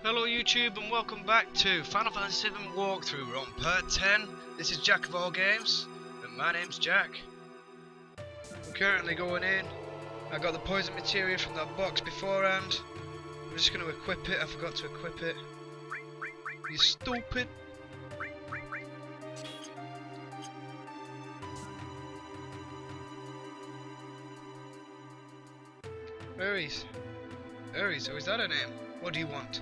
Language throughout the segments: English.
Hello YouTube and welcome back to Final Fantasy VII walkthrough. We're on part 10. This is Jack of all games and my name's Jack. We're currently going in. I got the poison materia from that box beforehand. I'm just going to equip it. I forgot to equip it. You stupid. Ares. Ares, oh, is that her name? What do you want?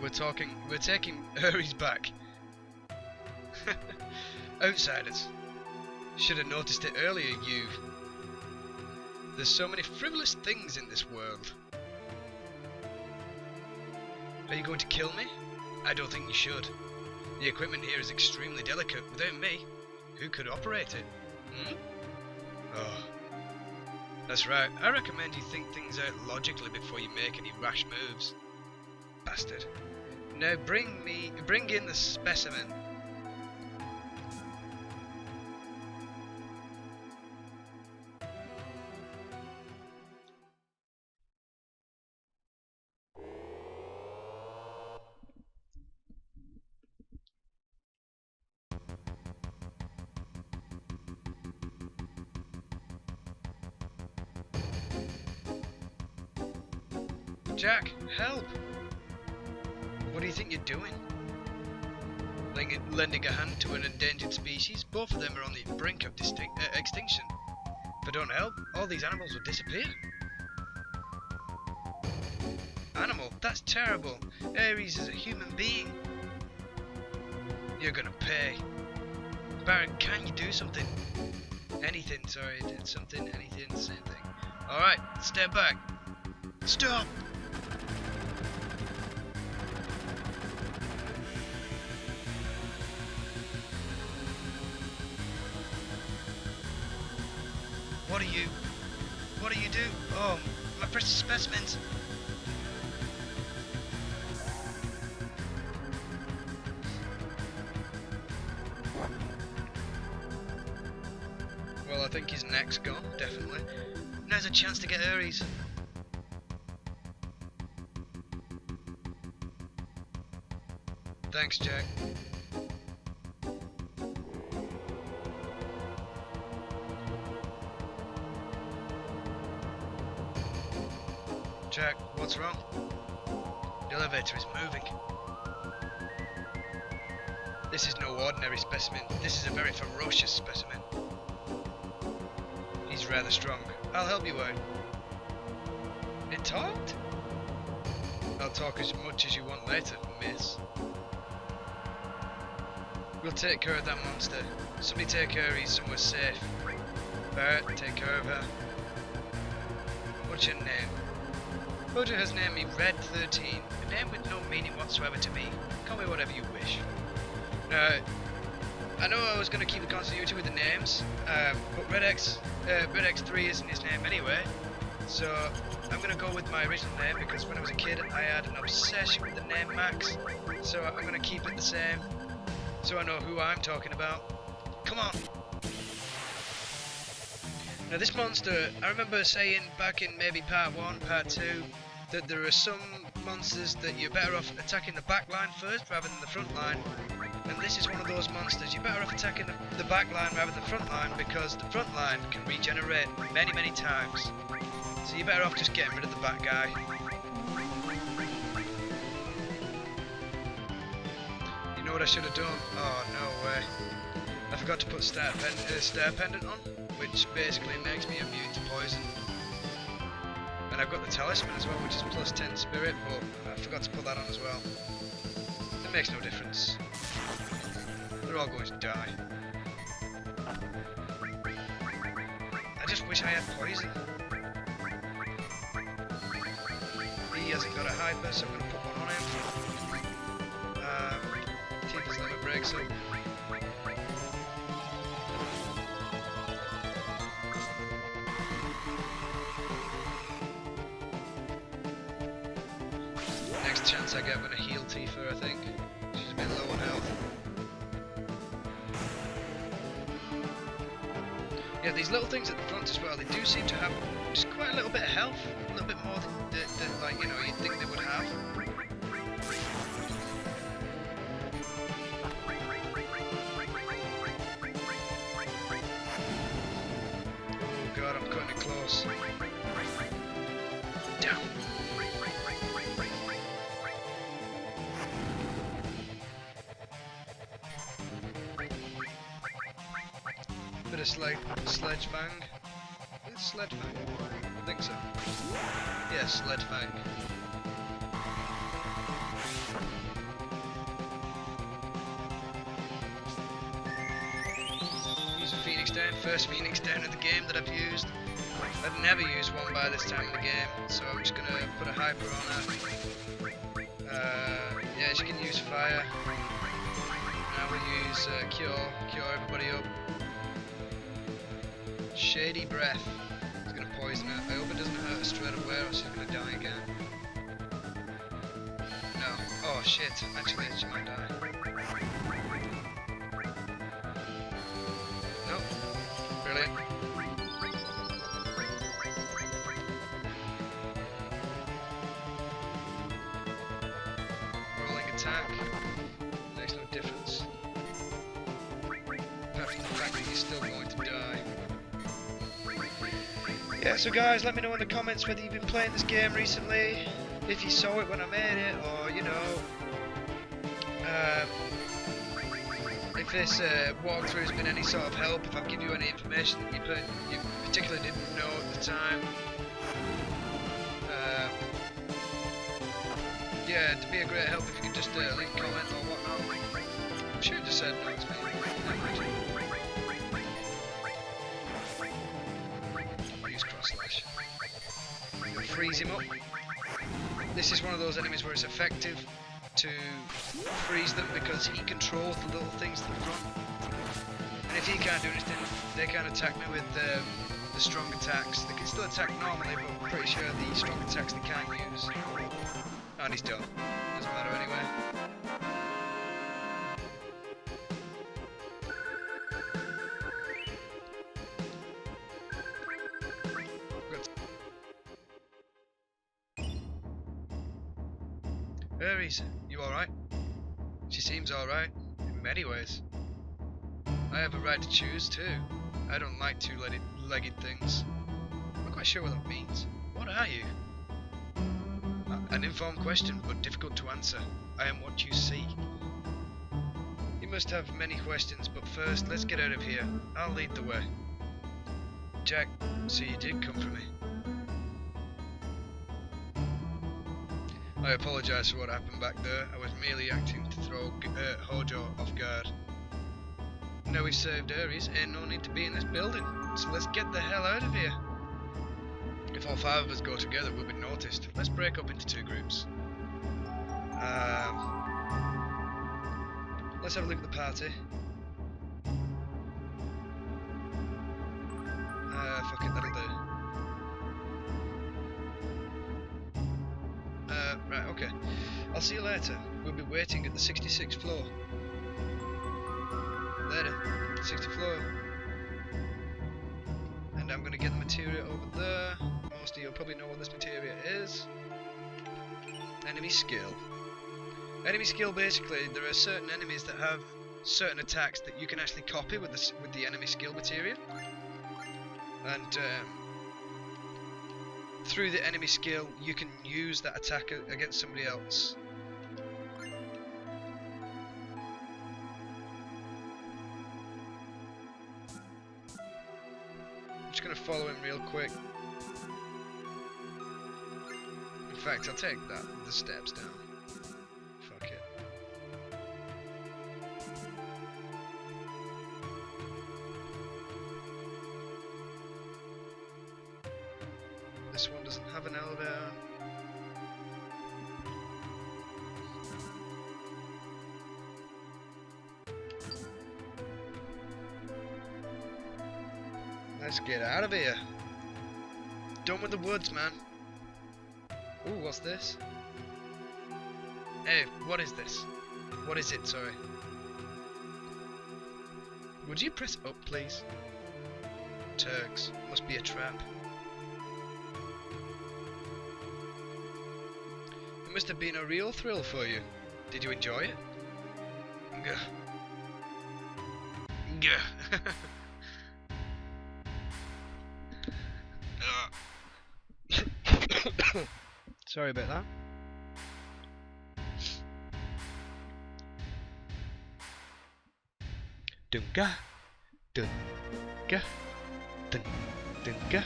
We're taking Ares back. Outsiders. Should have noticed it earlier, you. There's so many frivolous things in this world. Are you going to kill me? I don't think you should. The equipment here is extremely delicate. Without me, who could operate it? Hmm? Oh. That's right. I recommend you think things out logically before you make any rash moves. Bastard. Now bring in the specimen. Jack, help! What do you think you're doing? Lending a hand to an endangered species? Both of them are on the brink of extinction. If I don't help, all these animals will disappear. Animal? That's terrible. Ares is a human being. You're gonna pay. Baron, can you do something? Anything, sorry, did something, anything, same thing. Alright, step back. Stop! What do you do? Oh, my precious specimens. Well, I think his neck's gone, definitely. Now's a chance to get Ares. Thanks, Jack. Jack, what's wrong? The elevator is moving. This is no ordinary specimen. This is a very ferocious specimen. He's rather strong. I'll help you out. It talked? I'll talk as much as you want later, miss. We'll take care of that monster. Somebody take Ares somewhere safe. Barrett, take care of her. What's your name? Hoja has named me Red 13, a name with no meaning whatsoever to me. Call me whatever you wish. Now, I know I was going to keep the continuity with the names, but Red X3 isn't his name anyway, so I'm going to go with my original name because when I was a kid I had an obsession with the name Max, so I'm going to keep it the same, so I know who I'm talking about. Come on! Now this monster, I remember saying back in maybe part 1, part 2, that there are some monsters that you're better off attacking the back line first rather than the front line. And this is one of those monsters. You're better off attacking the back line rather than the front line because the front line can regenerate many times. So you're better off just getting rid of the back guy. You know what I should have done? Oh, no way. I forgot to put Star Pendant on, which basically makes me immune to poison. And I've got the Talisman as well, which is plus 10 spirit, but I forgot to put that on as well. It makes no difference. They're all going to die. I just wish I had poison. He hasn't got a hyper, so I'm going to put one on him. Tifa's never breaks him. Chance I get when I heal Tifa, I think. She's a bit low on health. Yeah, these little things at the front as well, they do seem to have just quite a little bit of health, a little bit more than like, you know, you'd think they would have. Oh god, I'm cutting it close. Down. Bit of sledge fang. It's sledge fang. I think so. Yeah, sledge fang. Use a phoenix down. First phoenix down of the game that I've used. I've never used one by this time in the game, so I'm just gonna put a hyper on her. Yeah, she can use fire. Now we'll use cure everybody up. Shady breath. It's gonna poison her. I hope it doesn't hurt her straight away or she's gonna die again. No. Oh shit, actually she might die. Nope. Brilliant. Rolling attack. Makes no difference. Apart from the fact that he's still going to die. Yeah, so guys, let me know in the comments whether you've been playing this game recently, if you saw it when I made it, or, you know, if this walkthrough has been any sort of help, if I've given you any information that you particularly didn't know at the time. Yeah, it'd be a great help if you could just leave a comment or whatnot. I'm sure it just said no, it's me. Freeze him up. This is one of those enemies where it's effective to freeze them because he controls the little things at the front. And if he can't do anything, they can't attack me with the strong attacks. They can still attack normally, but I'm pretty sure the strong attacks they can't use. And he's done. Doesn't matter anyway. Ares, you alright? She seems alright, in many ways. I have a right to choose too. I don't like two-legged things. I'm not quite sure what that means. What are you? An informed question, but difficult to answer. I am what you see. You must have many questions, but first, let's get out of here. I'll lead the way. Jack, so you did come for me. I apologise for what happened back there. I was merely acting to throw Hojo off guard. Now we've saved Ares, ain't no need to be in this building, so let's get the hell out of here. If all five of us go together, we'll be noticed. Let's break up into two groups. Let's have a look at the party. Fuck it, that'll do. Right, okay. I'll see you later. We'll be waiting at the 66th floor. Later. 60th floor. And I'm gonna get the materia over there. Most of you will probably know what this materia is. Enemy skill. Enemy skill, basically, there are certain enemies that have certain attacks that you can actually copy with the enemy skill materia. And through the enemy skill, you can use that attack against somebody else. I'm just going to follow him real quick. In fact, I'll take the steps down. Fuck it. This one doesn't have an elevator. Let's get out of here. Done with the woods, man. Ooh, what's this? Hey, what is this? What is it, sorry? Would you press up, please? Turks. Must be a trap. It must have been a real thrill for you. Did you enjoy it? Gah. Gah. Sorry about that. Dunga, dunga, dunga.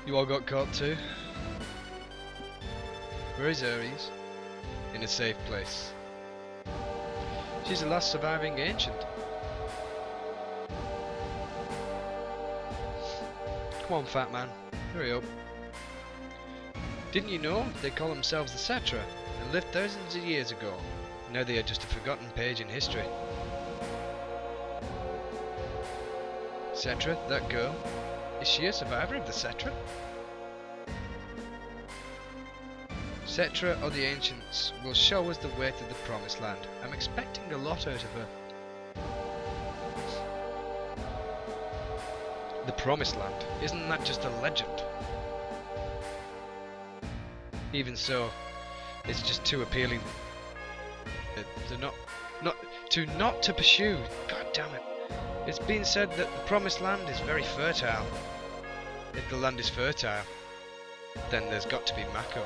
You all got caught too? Where is Ares? In a safe place. She's the last surviving ancient. Come on, fat man. Hurry up. Didn't you know they call themselves the Cetra and lived thousands of years ago? Now they are just a forgotten page in history. Cetra, that girl? Is she a survivor of the Cetra? Cetra or the Ancients will show us the way to the Promised Land. I'm expecting a lot out of her. The Promised Land? Isn't that just a legend? Even so, it's just too appealing not to pursue. God damn it. It's been said that the Promised Land is very fertile. If the land is fertile, then there's got to be Mako.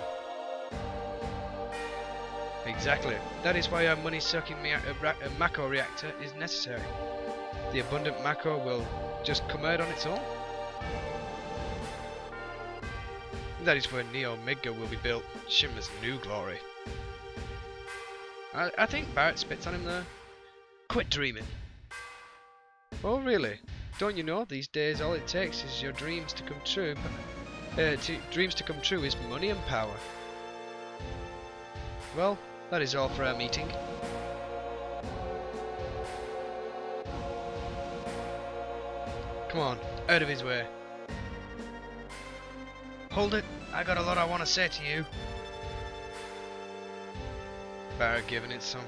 Exactly. That is why our money-sucking Mako reactor is necessary. The abundant Mako will just come out on its own. That is where Neo-Omega will be built, Shimmer's new glory. I think Barrett spits on him there. Quit dreaming. Oh really? Don't you know these days all it takes is your dreams to come true, dreams to come true is money and power. Well, that is all for our meeting. Come on, out of his way. Hold it, I got a lot I want to say to you. Barrett giving it some.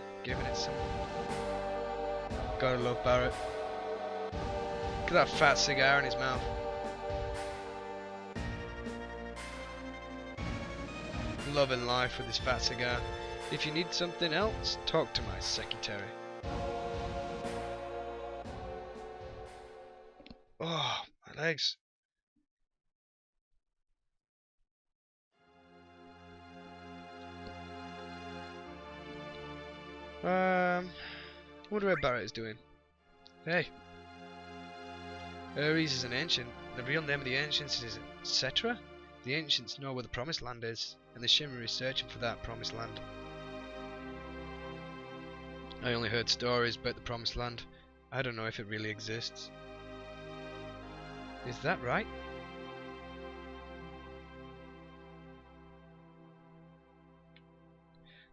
Gotta love Barrett. Look at that fat cigar in his mouth. Loving life with his fat cigar. If you need something else, talk to my secretary. Oh, my legs. Wonder what Barrett is doing. Hey. Ares is an ancient. The real name of the ancients is Cetra? The ancients know where the Promised Land is, and the Shimmer is searching for that Promised Land. I only heard stories about the Promised Land. I don't know if it really exists. Is that right?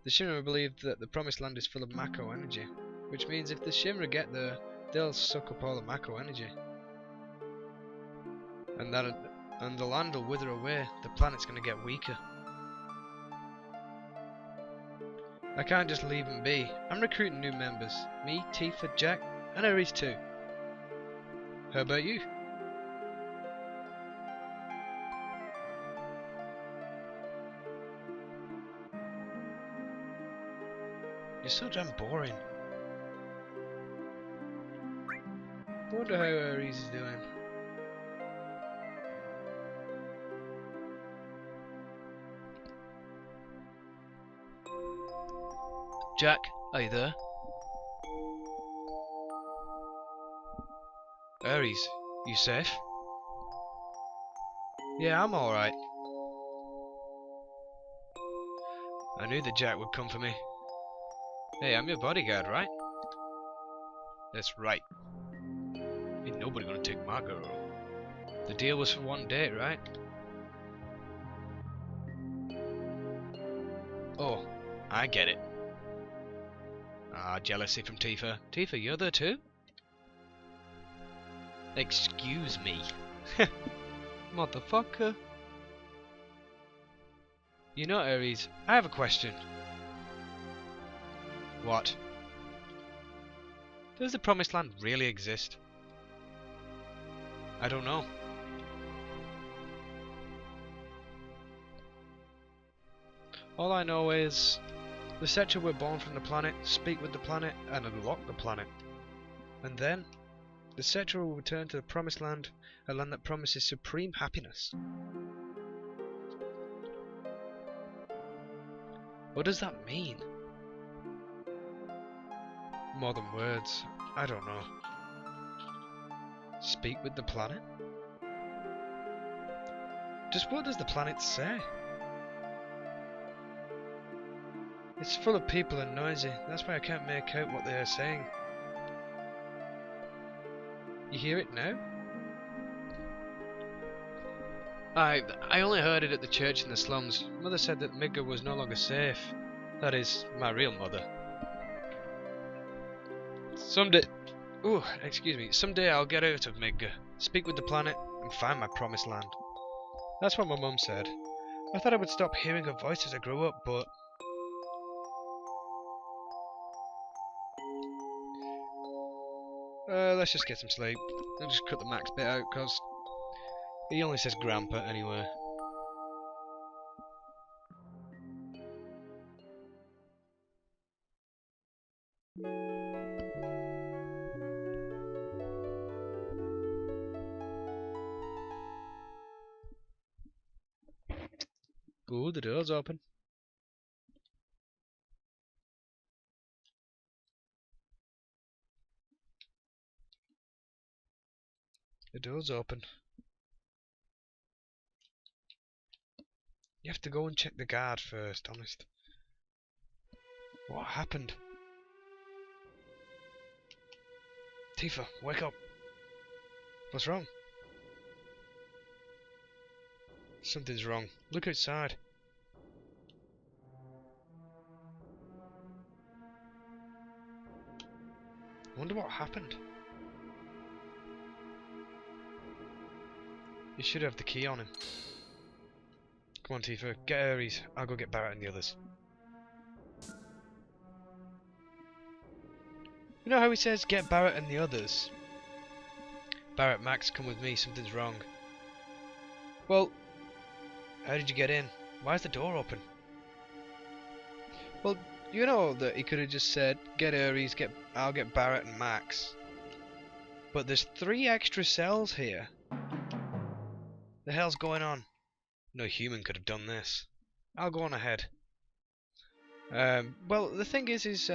The Shimmer believed that the Promised Land is full of Mako energy, which means if the Shimmer get there, they'll suck up all the Mako energy. And the land will wither away, the planet's gonna get weaker. I can't just leave them be. I'm recruiting new members. Me, Tifa, Jack, and Ares too. How about you? You're so damn boring. Wonder how Ares is doing. Jack, are you there? Ares, you safe? Yeah, I'm alright. I knew that Jack would come for me. Hey, I'm your bodyguard, right? That's right. Ain't nobody gonna take my girl. The deal was for one date, right? Oh, I get it. Ah, jealousy from Tifa. Tifa, you're there too? Excuse me. Motherfucker. You know, Ares, I have a question. What? Does the Promised Land really exist? I don't know. All I know is the Setra were born from the planet, speak with the planet, and unlock the planet. And then, the Setra will return to the Promised Land, a land that promises supreme happiness. What does that mean? More than words, I don't know. Speak with the planet? Just what does the planet say? It's full of people and noisy, that's why I can't make out what they are saying. You hear it now? I only heard it at the church in the slums. Mother said that Midgar was no longer safe. That is, my real mother. Someday I'll get out of Midgar, speak with the planet, and find my promised land. That's what my mum said. I thought I would stop hearing her voice as I grew up, but... let's just get some sleep. I'll just cut the Max bit out, cause he only says Grandpa anyway. Ooh, the door's open. The door's open. You have to go and check the guard first, honest. What happened? Tifa, wake up. What's wrong? Something's wrong. Look outside. I wonder what happened. You should have the key on him. Come on, Tifa, get Ares. I'll go get Barrett and the others. You know how he says, get Barrett and the others? Barrett, Max, come with me, something's wrong. Well, how did you get in? Why is the door open? Well, you know that he could have just said, get Ares, I'll get Barrett and Max. But there's 3 extra cells here. The hell's going on? No human could have done this. I'll go on ahead. Well, the thing is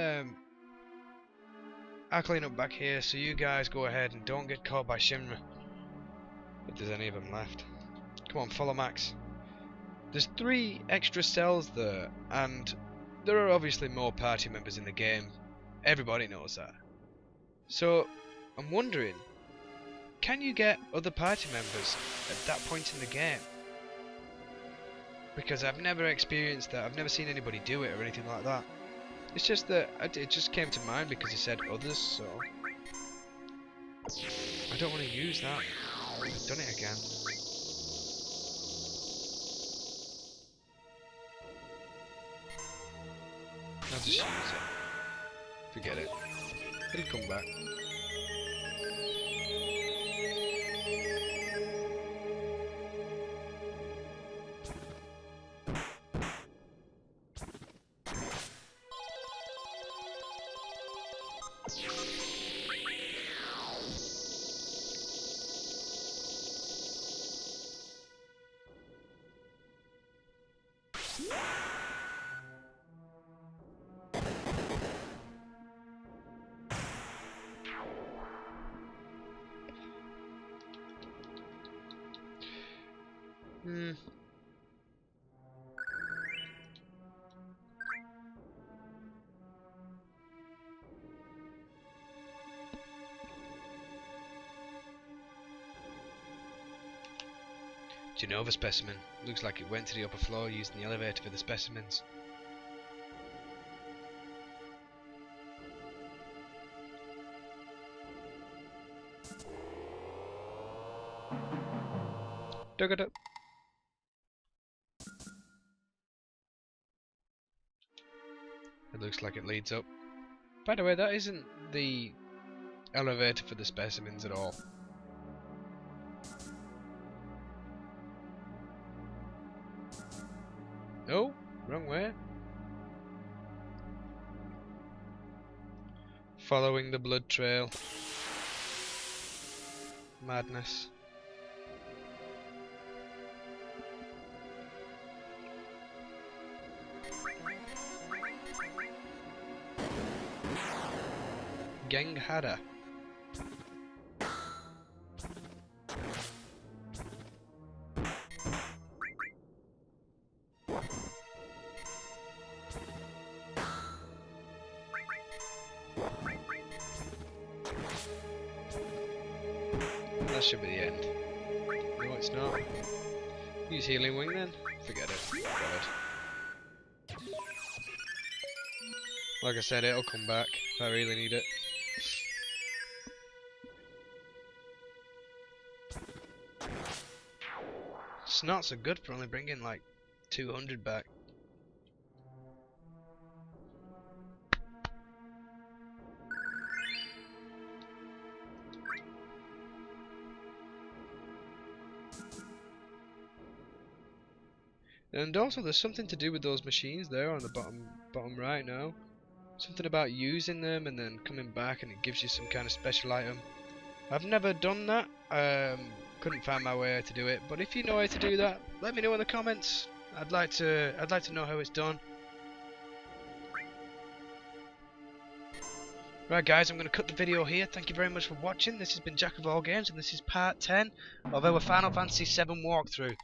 I'll clean up back here, so you guys go ahead and don't get caught by Shinra. If there's any of them left. Come on, follow Max. There's 3 extra cells there, and there are obviously more party members in the game. Everybody knows that. So, I'm wondering, can you get other party members at that point in the game? Because I've never experienced that, I've never seen anybody do it or anything like that. It's just that it just came to mind because he said others, so... I don't want to use that. I've done it again. I'll just use it. Forget it. It'll come back. Genova specimen. Looks like it went to the upper floor using the elevator for the specimens. Dug it up. It looks like it leads up. By the way, that isn't the elevator for the specimens at all. No, wrong way. Following the blood trail. Madness. Genghada. That should be the end. No, it's not. Use healing wing then? Forget it. God. Like I said, it'll come back if I really need it. It's not so good for only bringing like 200 back. And also there's something to do with those machines there on the bottom right now. Something about using them and then coming back and it gives you some kind of special item. I've never done that. Couldn't find my way to do it, but if you know how to do that, let me know in the comments. I'd like to know how it's done. Right guys, I'm going to cut the video here. Thank you very much for watching. This has been Jack of All Games and this is part 10 of our Final Fantasy VII walkthrough.